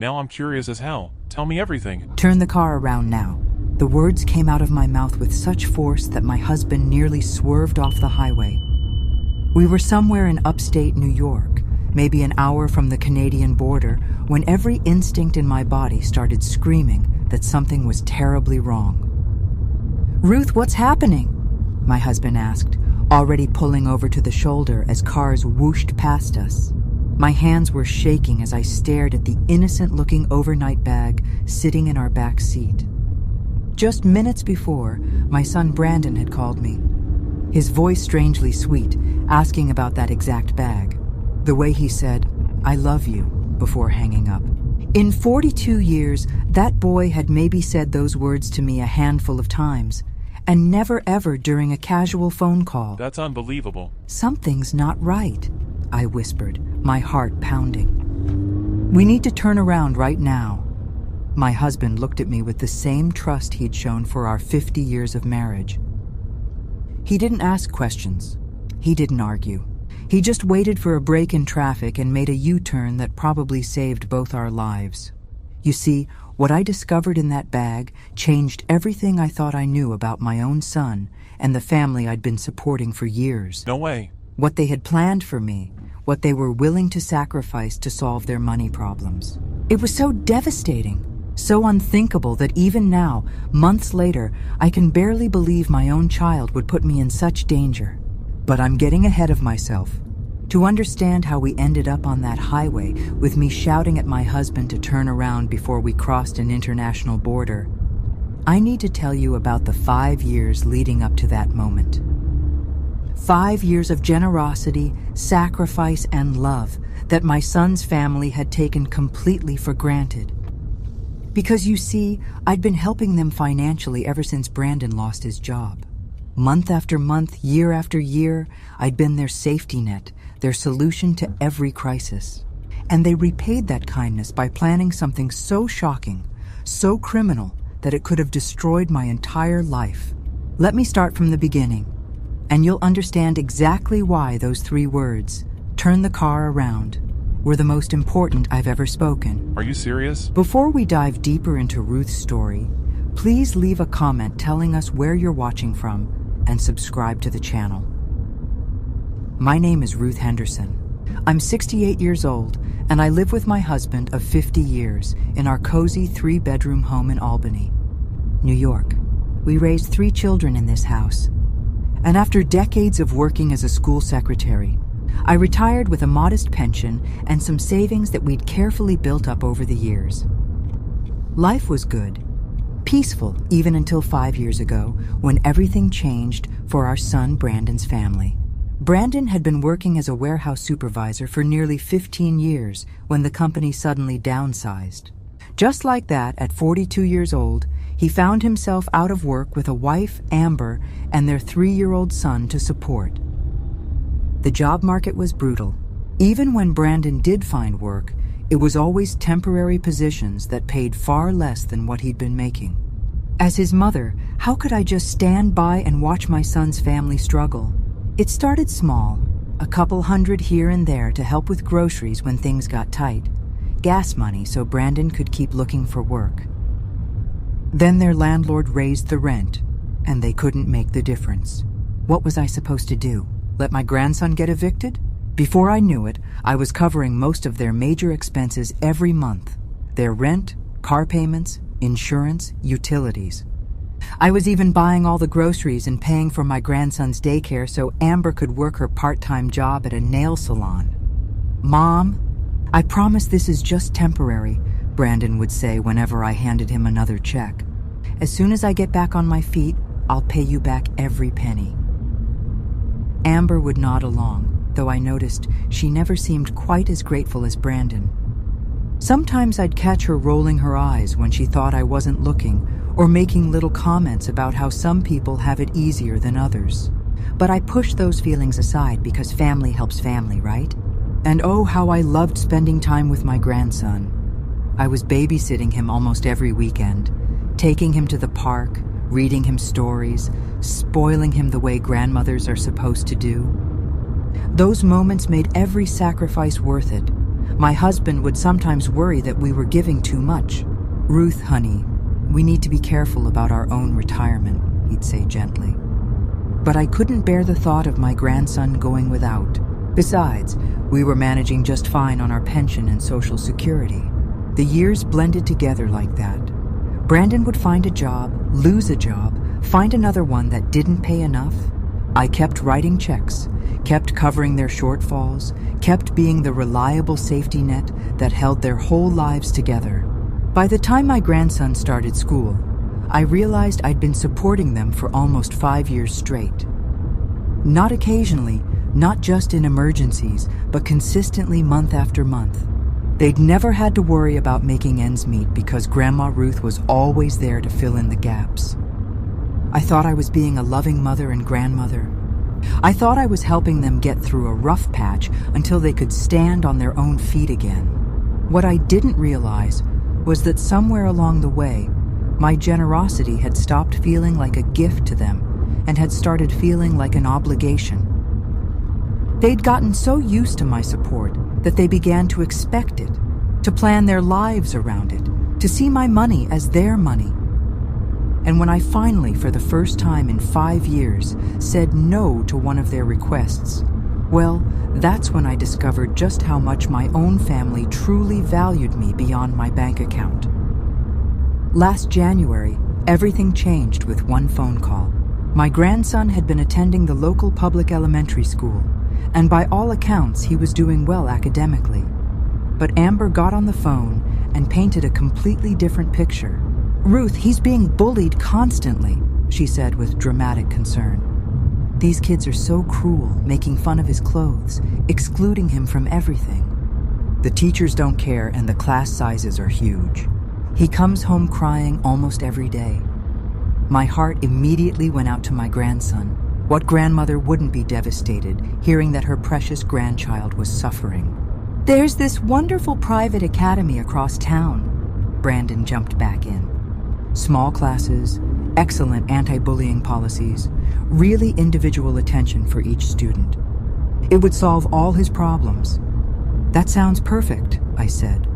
Now I'm curious as hell. Tell me everything. Turn the car around now. The words came out of my mouth with such force that my husband nearly swerved off the highway. We were somewhere in upstate New York, maybe an hour from the Canadian border, when every instinct in my body started screaming that something was terribly wrong. "Ruth, what's happening?" my husband asked, already pulling over to the shoulder as cars whooshed past us. My hands were shaking as I stared at the innocent-looking overnight bag sitting in our back seat. Just minutes before, my son Brandon had called me, his voice strangely sweet, asking about that exact bag. The way he said, "I love you," before hanging up. In 42 years, that boy had maybe said those words to me a handful of times, and never ever during a casual phone call. That's unbelievable. "Something's not right," I whispered, my heart pounding. "We need to turn around right now." My husband looked at me with the same trust he'd shown for our 50 years of marriage. He didn't ask questions. He didn't argue. He just waited for a break in traffic and made a U-turn that probably saved both our lives. You see, what I discovered in that bag changed everything I thought I knew about my own son and the family I'd been supporting for years. No way. What they had planned for me, what they were willing to sacrifice to solve their money problems. It was so devastating, so unthinkable that even now, months later, I can barely believe my own child would put me in such danger. But I'm getting ahead of myself. To understand how we ended up on that highway with me shouting at my husband to turn around before we crossed an international border, I need to tell you about the 5 years leading up to that moment. 5 years of generosity, sacrifice, and love that my son's family had taken completely for granted. Because you see, I'd been helping them financially ever since Brandon lost his job. Month after month, year after year, I'd been their safety net, their solution to every crisis. And they repaid that kindness by planning something so shocking, so criminal, that it could have destroyed my entire life. Let me start from the beginning, and you'll understand exactly why those 3 words, "turn the car around," were the most important I've ever spoken. Are you serious? Before we dive deeper into Ruth's story, please leave a comment telling us where you're watching from and subscribe to the channel. My name is Ruth Henderson. I'm 68 years old, and I live with my husband of 50 years in our cozy 3-bedroom home in Albany, New York. We raised 3 children in this house. And after decades of working as a school secretary, I retired with a modest pension and some savings that we'd carefully built up over the years. Life was good, peaceful even until 5 years ago when everything changed for our son Brandon's family. Brandon had been working as a warehouse supervisor for nearly 15 years when the company suddenly downsized. Just like that, at 42 years old, he found himself out of work with a wife, Amber, and their 3-year-old son to support. The job market was brutal. Even when Brandon did find work, it was always temporary positions that paid far less than what he'd been making. As his mother, how could I just stand by and watch my son's family struggle? It started small, a couple hundred here and there to help with groceries when things got tight, gas money so Brandon could keep looking for work. Then their landlord raised the rent, and they couldn't make the difference. What was I supposed to do? Let my grandson get evicted? Before I knew it, I was covering most of their major expenses every month. Their rent, car payments, insurance, utilities. I was even buying all the groceries and paying for my grandson's daycare so Amber could work her part-time job at a nail salon. "Mom, I promise this is just temporary," Brandon would say whenever I handed him another check. "As soon as I get back on my feet, I'll pay you back every penny." Amber would nod along, though I noticed she never seemed quite as grateful as Brandon. Sometimes I'd catch her rolling her eyes when she thought I wasn't looking, or making little comments about how some people have it easier than others. But I pushed those feelings aside because family helps family, right? And oh, how I loved spending time with my grandson. I was babysitting him almost every weekend, taking him to the park, reading him stories, spoiling him the way grandmothers are supposed to do. Those moments made every sacrifice worth it, My husband would sometimes worry that we were giving too much. "Ruth, honey, we need to be careful about our own retirement," he'd say gently. But I couldn't bear the thought of my grandson going without. Besides, we were managing just fine on our pension and Social Security. The years blended together like that. Brandon would find a job, lose a job, find another one that didn't pay enough. I kept writing checks, kept covering their shortfalls, kept being the reliable safety net that held their whole lives together. By the time my grandson started school, I realized I'd been supporting them for almost 5 years straight. Not occasionally, not just in emergencies, but consistently month after month. They'd never had to worry about making ends meet because Grandma Ruth was always there to fill in the gaps. I thought I was being a loving mother and grandmother. I thought I was helping them get through a rough patch until they could stand on their own feet again. What I didn't realize was that somewhere along the way, my generosity had stopped feeling like a gift to them and had started feeling like an obligation. They'd gotten so used to my support that they began to expect it, to plan their lives around it, to see my money as their money. And when I finally, for the first time in 5 years, said no to one of their requests, well, that's when I discovered just how much my own family truly valued me beyond my bank account. Last January, everything changed with one phone call. My grandson had been attending the local public elementary school, and by all accounts, he was doing well academically. But Amber got on the phone and painted a completely different picture. "Ruth, he's being bullied constantly," she said with dramatic concern. "These kids are so cruel, making fun of his clothes, excluding him from everything. The teachers don't care and the class sizes are huge. He comes home crying almost every day." My heart immediately went out to my grandson. What grandmother wouldn't be devastated hearing that her precious grandchild was suffering? "There's this wonderful private academy across town," Brandon jumped back in. Small classes, excellent anti-bullying policies, really individual attention for each student. It would solve all his problems. "That sounds perfect," I said,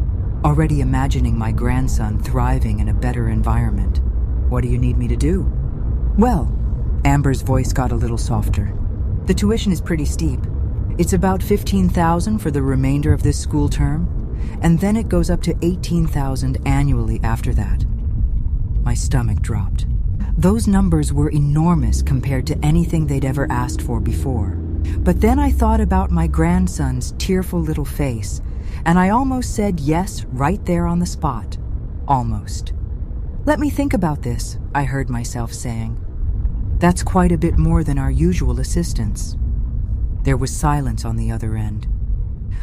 already imagining my grandson thriving in a better environment. "What do you need me to do?" "Well," Amber's voice got a little softer, "the tuition is pretty steep. It's about $15,000 for the remainder of this school term, and then it goes up to $18,000 annually after that." My stomach dropped. Those numbers were enormous compared to anything they'd ever asked for before. But then I thought about my grandson's tearful little face, and I almost said yes right there on the spot. Almost. "Let me think about this," I heard myself saying. "That's quite a bit more than our usual assistance." There was silence on the other end.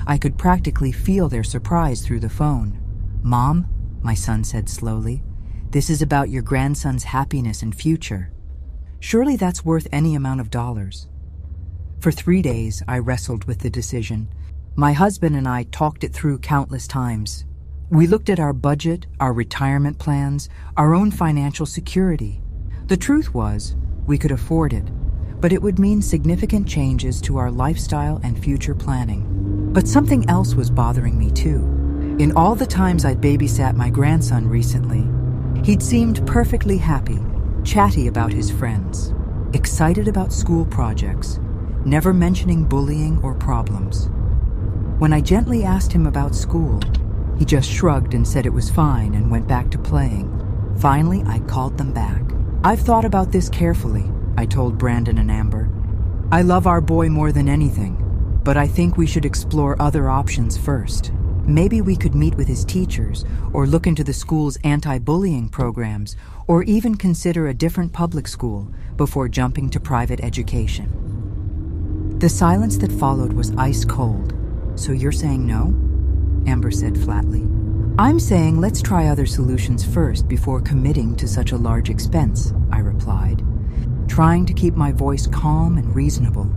I could practically feel their surprise through the phone. "Mom," my son said slowly, "this is about your grandson's happiness and future. Surely that's worth any amount of dollars." For 3 days, I wrestled with the decision. My husband and I talked it through countless times. We looked at our budget, our retirement plans, our own financial security. The truth was, we could afford it, but it would mean significant changes to our lifestyle and future planning. But something else was bothering me too. In all the times I'd babysat my grandson recently, he'd seemed perfectly happy, chatty about his friends, excited about school projects, never mentioning bullying or problems. When I gently asked him about school, he just shrugged and said it was fine and went back to playing. Finally, I called them back. "I've thought about this carefully," I told Brandon and Amber. "I love our boy more than anything, but I think we should explore other options first. Maybe we could meet with his teachers, or look into the school's anti-bullying programs, or even consider a different public school before jumping to private education." The silence that followed was ice cold. "So you're saying no?" Amber said flatly. "I'm saying let's try other solutions first before committing to such a large expense," I replied, trying to keep my voice calm and reasonable.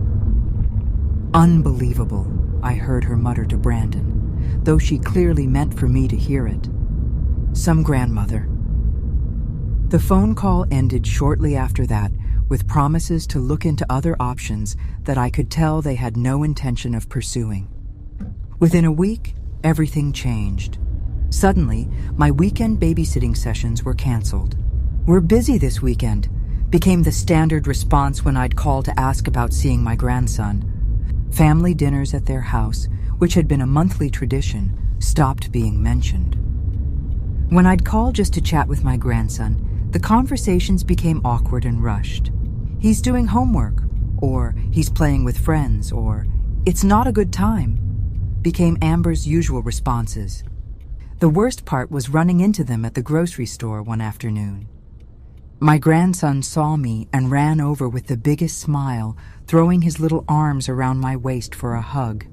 "Unbelievable," I heard her mutter to Brandon, though she clearly meant for me to hear it. "Some grandmother." The phone call ended shortly after that with promises to look into other options that I could tell they had no intention of pursuing. Within a week, everything changed. Suddenly, my weekend babysitting sessions were canceled. "We're busy this weekend," became the standard response when I'd call to ask about seeing my grandson. Family dinners at their house, which had been a monthly tradition, stopped being mentioned. When I'd call just to chat with my grandson, the conversations became awkward and rushed. "He's doing homework," or "he's playing with friends," or "it's not a good time," became Amber's usual responses. The worst part was running into them at the grocery store one afternoon. My grandson saw me and ran over with the biggest smile, throwing his little arms around my waist for a hug.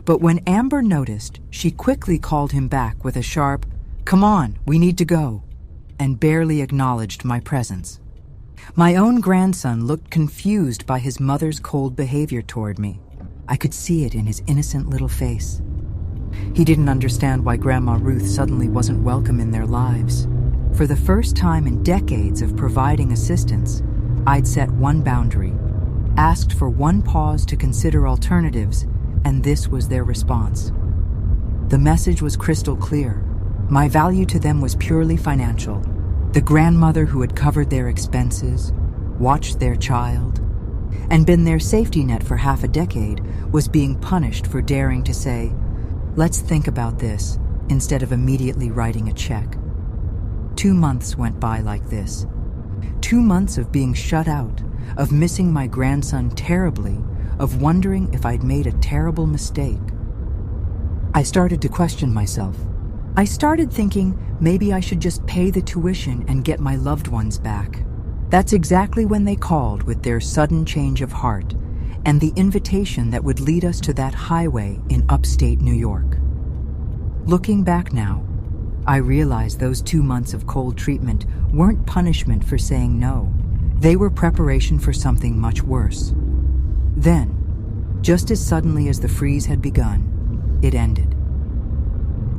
But when Amber noticed, she quickly called him back with a sharp, "Come on, we need to go," and barely acknowledged my presence. My own grandson looked confused by his mother's cold behavior toward me. I could see it in his innocent little face. He didn't understand why Grandma Ruth suddenly wasn't welcome in their lives. For the first time in decades of providing assistance, I'd set one boundary, asked for one pause to consider alternatives, and this was their response. The message was crystal clear. My value to them was purely financial. The grandmother who had covered their expenses, watched their child, and been their safety net for half a decade was being punished for daring to say, "Let's think about this," instead of immediately writing a check. 2 months went by like this. 2 months of being shut out, of missing my grandson terribly, of wondering if I'd made a terrible mistake. I started to question myself. I started thinking maybe I should just pay the tuition and get my loved ones back. That's exactly when they called with their sudden change of heart and the invitation that would lead us to that highway in upstate New York. Looking back now, I realized those 2 months of cold treatment weren't punishment for saying no. They were preparation for something much worse. Then, just as suddenly as the freeze had begun, it ended.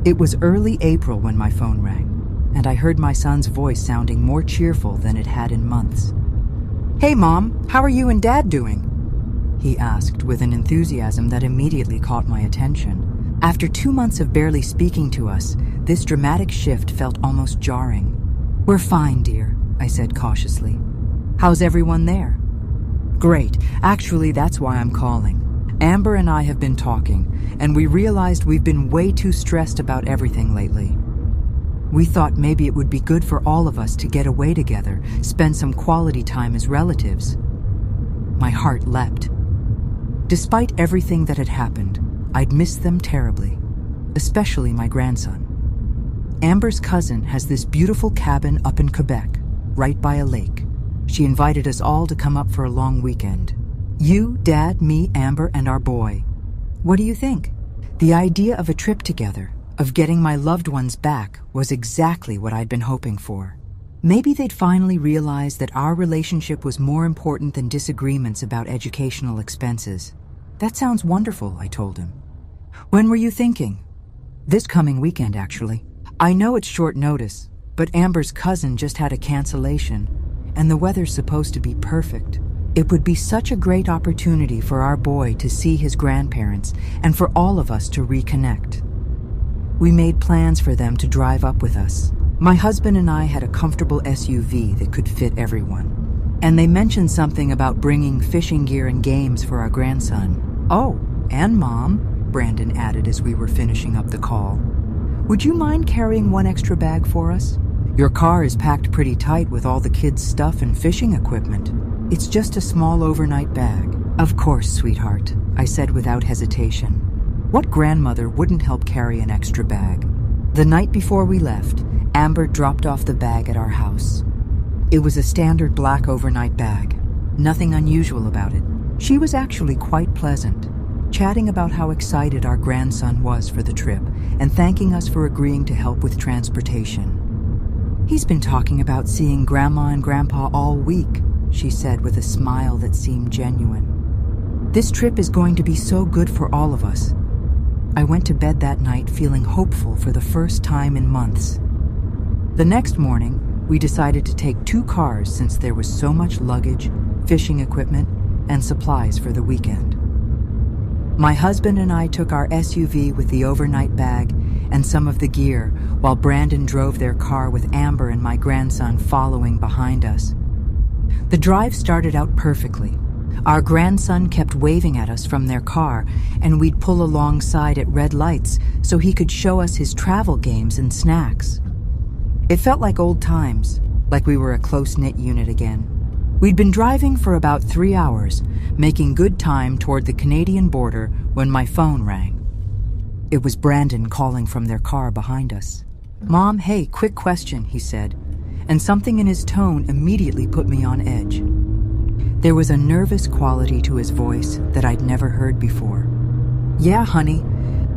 It was early April when my phone rang, and I heard my son's voice sounding more cheerful than it had in months. "Hey, Mom, how are you and Dad doing?" he asked with an enthusiasm that immediately caught my attention. After 2 months of barely speaking to us, this dramatic shift felt almost jarring. "We're fine, dear," I said cautiously. "How's everyone there?" "Great. Actually, that's why I'm calling. Amber and I have been talking, and we realized we've been way too stressed about everything lately. We thought maybe it would be good for all of us to get away together, spend some quality time as relatives." My heart leapt. Despite everything that had happened, I'd missed them terribly, especially my grandson. Amber's cousin has this beautiful cabin up in Quebec, right by a lake. She invited us all to come up for a long weekend. You, Dad, me, Amber, and our boy. What do you think? The idea of a trip together, of getting my loved ones back, was exactly what I'd been hoping for. Maybe they'd finally realize that our relationship was more important than disagreements about educational expenses. "That sounds wonderful," I told him. "When were you thinking?" "This coming weekend, actually. I know it's short notice, but Amber's cousin just had a cancellation, and the weather's supposed to be perfect. It would be such a great opportunity for our boy to see his grandparents and for all of us to reconnect." We made plans for them to drive up with us. My husband and I had a comfortable SUV that could fit everyone. And they mentioned something about bringing fishing gear and games for our grandson. "Oh, and Mom," Brandon added as we were finishing up the call. "Would you mind carrying one extra bag for us? Your car is packed pretty tight with all the kids' stuff and fishing equipment. It's just a small overnight bag." "Of course, sweetheart," I said without hesitation. What grandmother wouldn't help carry an extra bag? The night before we left, Amber dropped off the bag at our house. It was a standard black overnight bag. Nothing unusual about it. She was actually quite pleasant, chatting about how excited our grandson was for the trip and thanking us for agreeing to help with transportation. "He's been talking about seeing Grandma and Grandpa all week," she said with a smile that seemed genuine. "This trip is going to be so good for all of us." I went to bed that night feeling hopeful for the first time in months. The next morning, we decided to take 2 cars since there was so much luggage, fishing equipment, and supplies for the weekend. My husband and I took our SUV with the overnight bag and some of the gear, while Brandon drove their car with Amber and my grandson following behind us. The drive started out perfectly. Our grandson kept waving at us from their car, and we'd pull alongside at red lights so he could show us his travel games and snacks. It felt like old times, like we were a close-knit unit again. We'd been driving for about 3 hours, making good time toward the Canadian border when my phone rang. It was Brandon calling from their car behind us. "Mom, hey, quick question," he said, and something in his tone immediately put me on edge. There was a nervous quality to his voice that I'd never heard before. "Yeah, honey,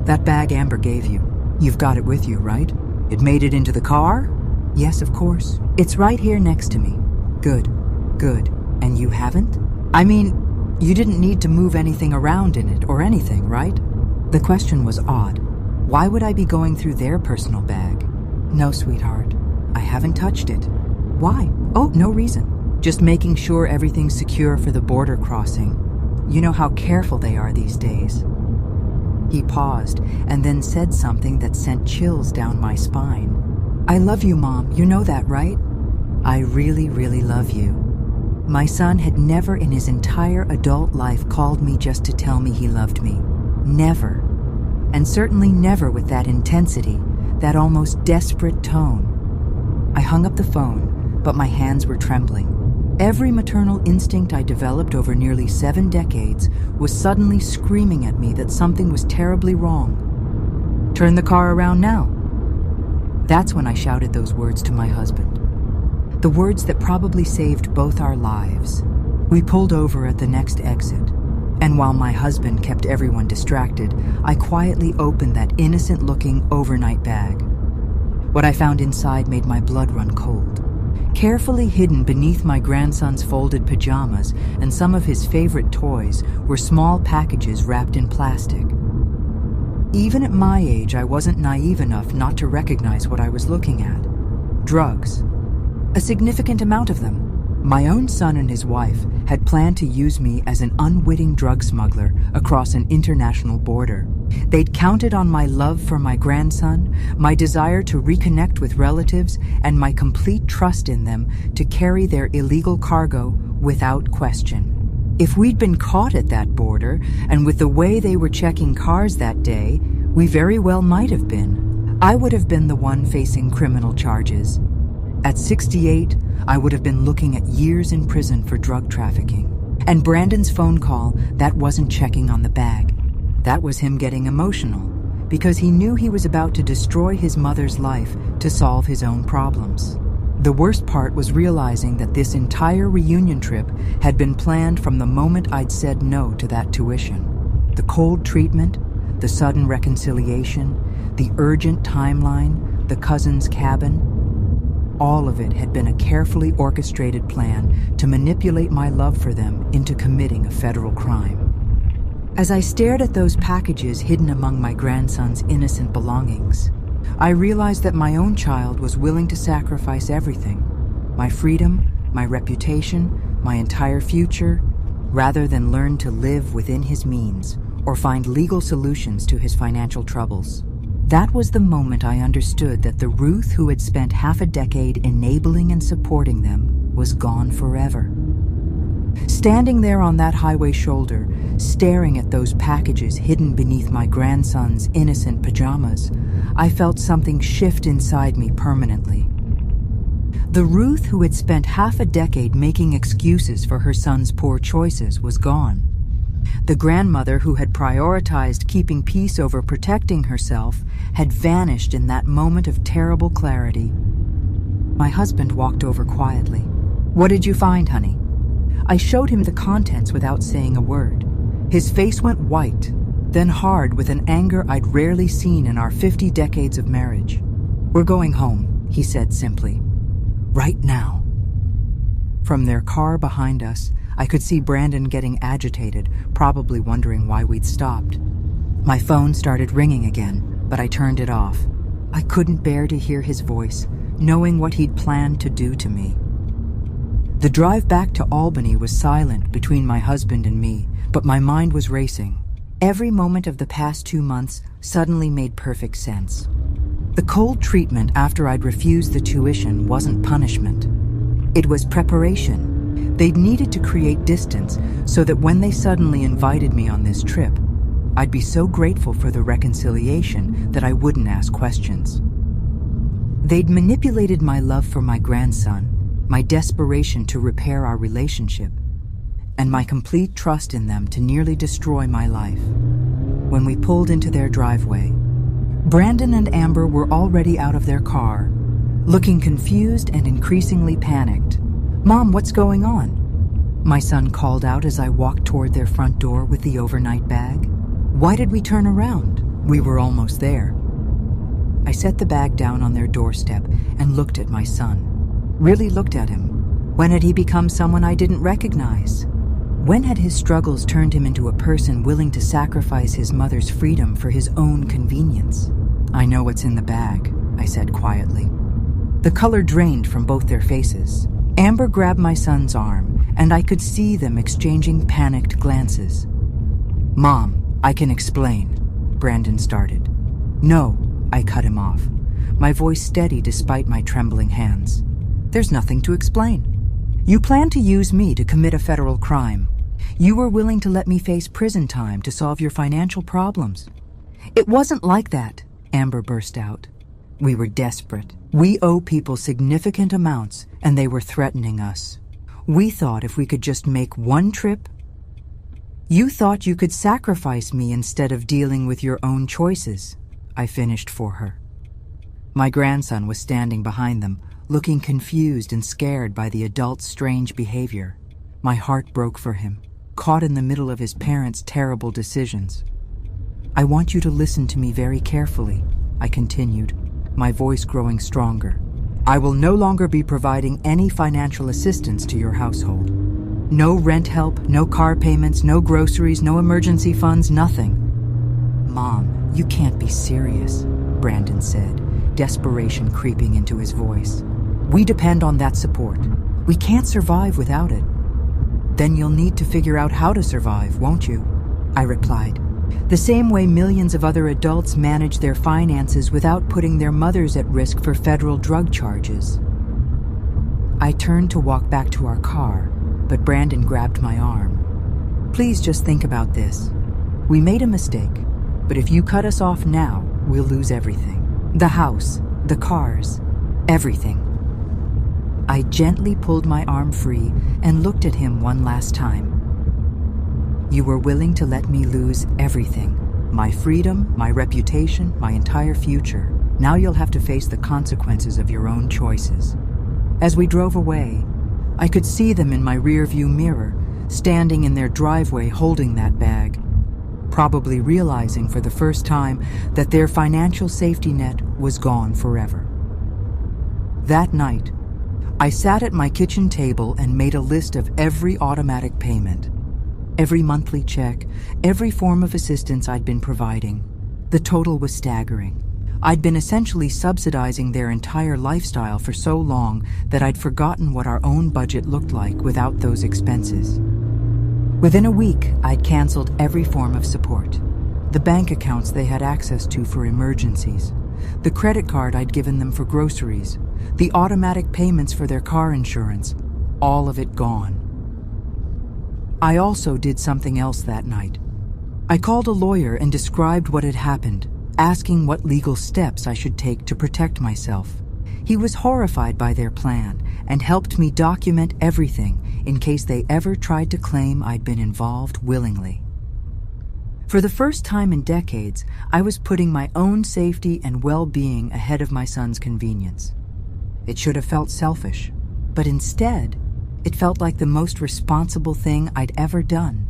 that bag Amber gave you. You've got it with you, right? It made it into the car?" "Yes, of course. It's right here next to me." "Good, good. And you haven't? I mean, you didn't need to move anything around in it or anything, right?" The question was odd. Why would I be going through their personal bag? "No, sweetheart. I haven't touched it." "Why?" "Oh, no reason. Just making sure everything's secure for the border crossing. You know how careful they are these days." He paused and then said something that sent chills down my spine. "I love you, Mom. You know that, right?" "I really, really love you." My son had never in his entire adult life called me just to tell me he loved me. Never. And certainly never with that intensity, that almost desperate tone. I hung up the phone, but my hands were trembling. Every maternal instinct I developed over nearly 7 decades was suddenly screaming at me that something was terribly wrong. "Turn the car around now." That's when I shouted those words to my husband. The words that probably saved both our lives. We pulled over at the next exit, and while my husband kept everyone distracted, I quietly opened that innocent-looking overnight bag. What I found inside made my blood run cold. Carefully hidden beneath my grandson's folded pajamas and some of his favorite toys were small packages wrapped in plastic. Even at my age, I wasn't naive enough not to recognize what I was looking at. Drugs. A significant amount of them. My own son and his wife had planned to use me as an unwitting drug smuggler across an international border. They'd counted on my love for my grandson, my desire to reconnect with relatives, and my complete trust in them to carry their illegal cargo without question. If we'd been caught at that border, and with the way they were checking cars that day, we very well might have been. I would have been the one facing criminal charges. At 68, I would have been looking at years in prison for drug trafficking. And Brandon's phone call, that wasn't checking on the bag. That was him getting emotional, because he knew he was about to destroy his mother's life to solve his own problems. The worst part was realizing that this entire reunion trip had been planned from the moment I'd said no to that tuition. The cold treatment, the sudden reconciliation, the urgent timeline, the cousin's cabin, all of it had been a carefully orchestrated plan to manipulate my love for them into committing a federal crime. As I stared at those packages hidden among my grandson's innocent belongings, I realized that my own child was willing to sacrifice everything, my freedom, my reputation, my entire future, rather than learn to live within his means or find legal solutions to his financial troubles. That was the moment I understood that the Ruth who had spent half a decade enabling and supporting them was gone forever. Standing there on that highway shoulder, staring at those packages hidden beneath my grandson's innocent pajamas, I felt something shift inside me permanently. The Ruth who had spent half a decade making excuses for her son's poor choices was gone. The grandmother who had prioritized keeping peace over protecting herself had vanished in that moment of terrible clarity. My husband walked over quietly. "What did you find, honey?" I showed him the contents without saying a word. His face went white, then hard with an anger I'd rarely seen in our 50 decades of marriage. "We're going home," he said simply. "Right now." From their car behind us, I could see Brandon getting agitated, probably wondering why we'd stopped. My phone started ringing again, but I turned it off. I couldn't bear to hear his voice, knowing what he'd planned to do to me. The drive back to Albany was silent between my husband and me, but my mind was racing. Every moment of the past 2 months suddenly made perfect sense. The cold treatment after I'd refused the tuition wasn't punishment. It was preparation. They'd needed to create distance so that when they suddenly invited me on this trip, I'd be so grateful for the reconciliation that I wouldn't ask questions. They'd manipulated my love for my grandson, my desperation to repair our relationship, and my complete trust in them to nearly destroy my life. When we pulled into their driveway, Brandon and Amber were already out of their car, looking confused and increasingly panicked. "Mom, what's going on?" my son called out as I walked toward their front door with the overnight bag. "Why did we turn around? We were almost there." I set the bag down on their doorstep and looked at my son. Really looked at him. When had he become someone I didn't recognize? When had his struggles turned him into a person willing to sacrifice his mother's freedom for his own convenience? "I know what's in the bag," I said quietly. The color drained from both their faces. Amber grabbed my son's arm, and I could see them exchanging panicked glances. "Mom, I can explain," Brandon started. "No," I cut him off, my voice steady despite my trembling hands. "There's nothing to explain. You planned to use me to commit a federal crime. You were willing to let me face prison time to solve your financial problems." "It wasn't like that," Amber burst out. "We were desperate. We owe people significant amounts, and they were threatening us. We thought if we could just make one trip..." "You thought you could sacrifice me instead of dealing with your own choices," I finished for her. My grandson was standing behind them, looking confused and scared by the adult's strange behavior. My heart broke for him, caught in the middle of his parents' terrible decisions. "I want you to listen to me very carefully," I continued, my voice growing stronger. "I will no longer be providing any financial assistance to your household. No rent help, no car payments, no groceries, no emergency funds, nothing." "Mom, you can't be serious," Brandon said, desperation creeping into his voice. "We depend on that support. We can't survive without it." "Then you'll need to figure out how to survive, won't you?" I replied. "The same way millions of other adults manage their finances without putting their mothers at risk for federal drug charges." I turned to walk back to our car, but Brandon grabbed my arm. "Please just think about this. We made a mistake, but if you cut us off now, we'll lose everything. The house, the cars, everything." I gently pulled my arm free and looked at him one last time. "You were willing to let me lose everything. My freedom, my reputation, my entire future. Now you'll have to face the consequences of your own choices." As we drove away, I could see them in my rearview mirror, standing in their driveway holding that bag, probably realizing for the first time that their financial safety net was gone forever. That night, I sat at my kitchen table and made a list of every automatic payment, every monthly check, every form of assistance I'd been providing. The total was staggering. I'd been essentially subsidizing their entire lifestyle for so long that I'd forgotten what our own budget looked like without those expenses. Within a week, I'd canceled every form of support. The bank accounts they had access to for emergencies, the credit card I'd given them for groceries, the automatic payments for their car insurance, all of it gone. I also did something else that night. I called a lawyer and described what had happened, asking what legal steps I should take to protect myself. He was horrified by their plan and helped me document everything in case they ever tried to claim I'd been involved willingly. For the first time in decades, I was putting my own safety and well-being ahead of my son's convenience. It should have felt selfish, but instead, it felt like the most responsible thing I'd ever done.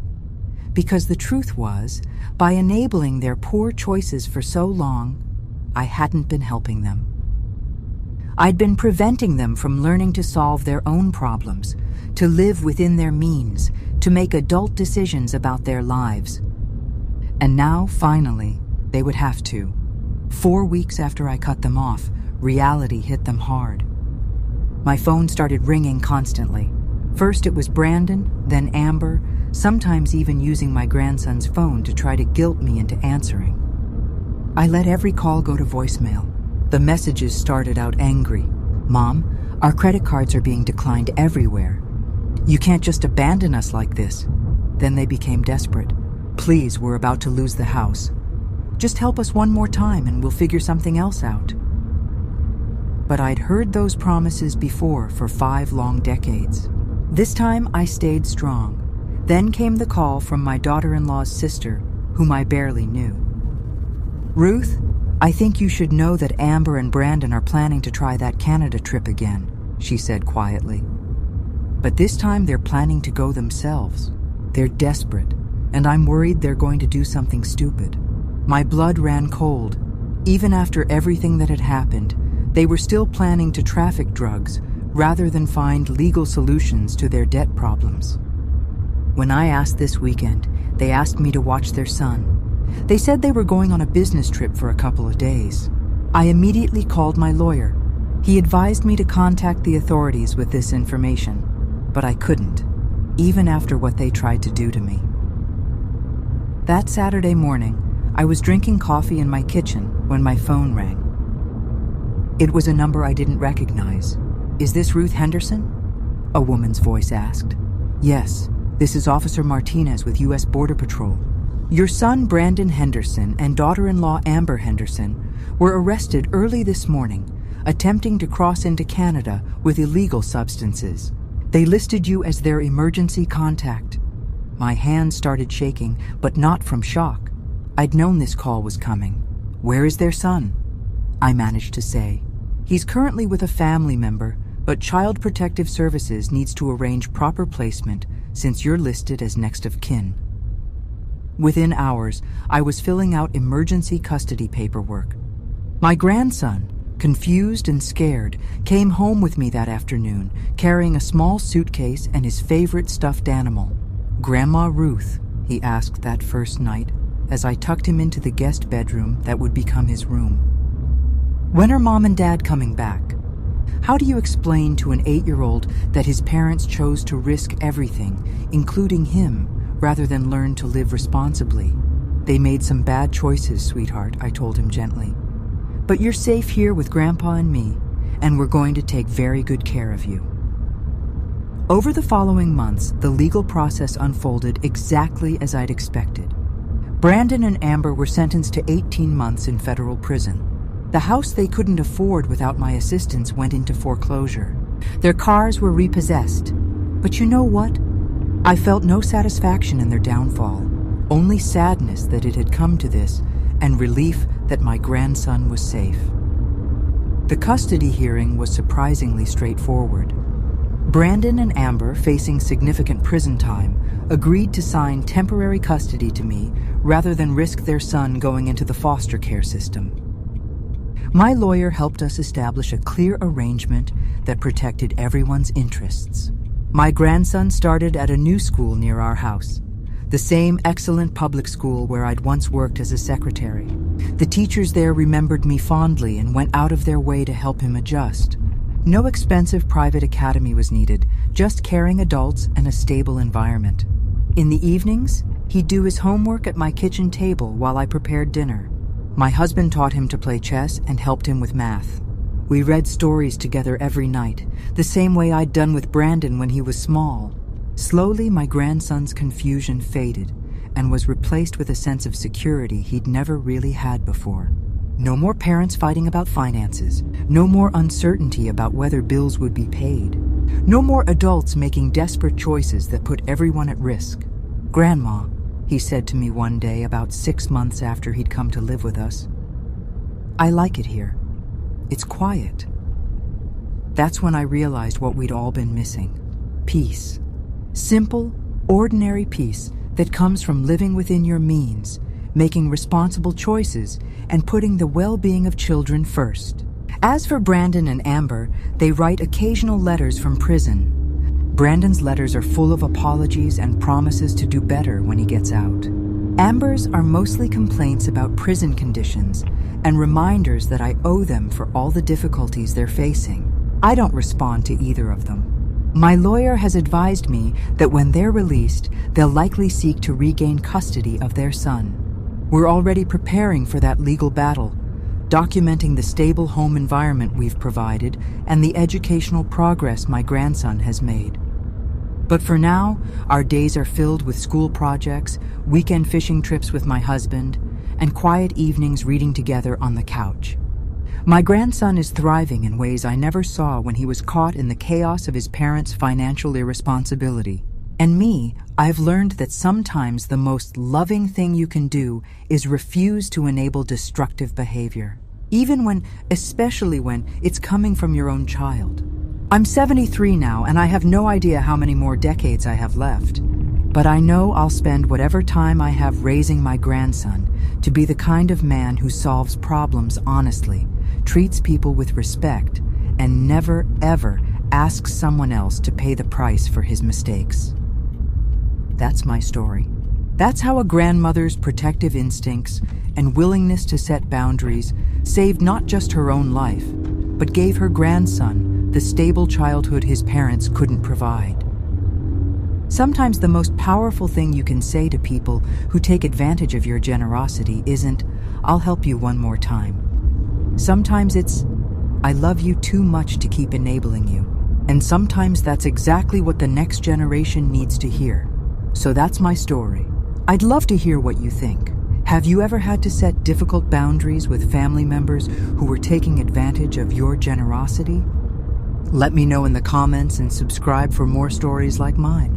Because the truth was, by enabling their poor choices for so long, I hadn't been helping them. I'd been preventing them from learning to solve their own problems, to live within their means, to make adult decisions about their lives. And now, finally, they would have to. 4 weeks after I cut them off, reality hit them hard. My phone started ringing constantly. First it was Brandon, then Amber, sometimes even using my grandson's phone to try to guilt me into answering. I let every call go to voicemail. The messages started out angry. "Mom, our credit cards are being declined everywhere. You can't just abandon us like this." Then they became desperate. "Please, we're about to lose the house. Just help us one more time and we'll figure something else out." But I'd heard those promises before for 5 long decades. This time I stayed strong. Then came the call from my daughter-in-law's sister, whom I barely knew. "Ruth, I think you should know that Amber and Brandon are planning to try that Canada trip again," she said quietly. "But this time they're planning to go themselves. They're desperate, and I'm worried they're going to do something stupid." My blood ran cold. Even after everything that had happened, they were still planning to traffic drugs rather than find legal solutions to their debt problems. When I asked this weekend, they asked me to watch their son. They said they were going on a business trip for a couple of days. I immediately called my lawyer. He advised me to contact the authorities with this information, but I couldn't, even after what they tried to do to me. That Saturday morning, I was drinking coffee in my kitchen when my phone rang. It was a number I didn't recognize. "Is this Ruth Henderson?" a woman's voice asked. "Yes, this is Officer Martinez with U.S. Border Patrol. Your son Brandon Henderson and daughter-in-law Amber Henderson were arrested early this morning, attempting to cross into Canada with illegal substances. They listed you as their emergency contact." My hands started shaking, but not from shock. I'd known this call was coming. "Where is their son?" I managed to say. "He's currently with a family member, but Child Protective Services needs to arrange proper placement since you're listed as next of kin." Within hours, I was filling out emergency custody paperwork. My grandson, confused and scared, came home with me that afternoon, carrying a small suitcase and his favorite stuffed animal. "Grandma Ruth?" he asked that first night, as I tucked him into the guest bedroom that would become his room. "When are Mom and Dad coming back? How do you explain to an 8-year-old that his parents chose to risk everything, including him, rather than learn to live responsibly? They made some bad choices, sweetheart," I told him gently. "But you're safe here with Grandpa and me, and we're going to take very good care of you." Over the following months, the legal process unfolded exactly as I'd expected. Brandon and Amber were sentenced to 18 months in federal prison. The house they couldn't afford without my assistance went into foreclosure. Their cars were repossessed. But you know what? I felt no satisfaction in their downfall, only sadness that it had come to this, and relief that my grandson was safe. The custody hearing was surprisingly straightforward. Brandon and Amber, facing significant prison time, agreed to sign temporary custody to me rather than risk their son going into the foster care system. My lawyer helped us establish a clear arrangement that protected everyone's interests. My grandson started at a new school near our house, the same excellent public school where I'd once worked as a secretary. The teachers there remembered me fondly and went out of their way to help him adjust. No expensive private academy was needed, just caring adults and a stable environment. In the evenings, he'd do his homework at my kitchen table while I prepared dinner. My husband taught him to play chess and helped him with math. We read stories together every night, the same way I'd done with Brandon when he was small. Slowly, my grandson's confusion faded and was replaced with a sense of security he'd never really had before. No more parents fighting about finances. No more uncertainty about whether bills would be paid. No more adults making desperate choices that put everyone at risk. "Grandma," he said to me one day about 6 months after he'd come to live with us, "I like it here. It's quiet." That's when I realized what we'd all been missing. Peace. Simple, ordinary peace that comes from living within your means, making responsible choices, and putting the well-being of children first. As for Brandon and Amber, they write occasional letters from prison. Brandon's letters are full of apologies and promises to do better when he gets out. Amber's are mostly complaints about prison conditions and reminders that I owe them for all the difficulties they're facing. I don't respond to either of them. My lawyer has advised me that when they're released, they'll likely seek to regain custody of their son. We're already preparing for that legal battle, documenting the stable home environment we've provided and the educational progress my grandson has made. But for now, our days are filled with school projects, weekend fishing trips with my husband, and quiet evenings reading together on the couch. My grandson is thriving in ways I never saw when he was caught in the chaos of his parents' financial irresponsibility. And me, I've learned that sometimes the most loving thing you can do is refuse to enable destructive behavior, especially when it's coming from your own child. I'm 73 now, and I have no idea how many more decades I have left. But I know I'll spend whatever time I have raising my grandson to be the kind of man who solves problems honestly, treats people with respect, and never, ever asks someone else to pay the price for his mistakes. That's my story. That's how a grandmother's protective instincts and willingness to set boundaries saved not just her own life, but gave her grandson the stable childhood his parents couldn't provide. Sometimes the most powerful thing you can say to people who take advantage of your generosity isn't, "I'll help you one more time." Sometimes it's, "I love you too much to keep enabling you." And sometimes that's exactly what the next generation needs to hear. So that's my story. I'd love to hear what you think. Have you ever had to set difficult boundaries with family members who were taking advantage of your generosity? Let me know in the comments and subscribe for more stories like mine.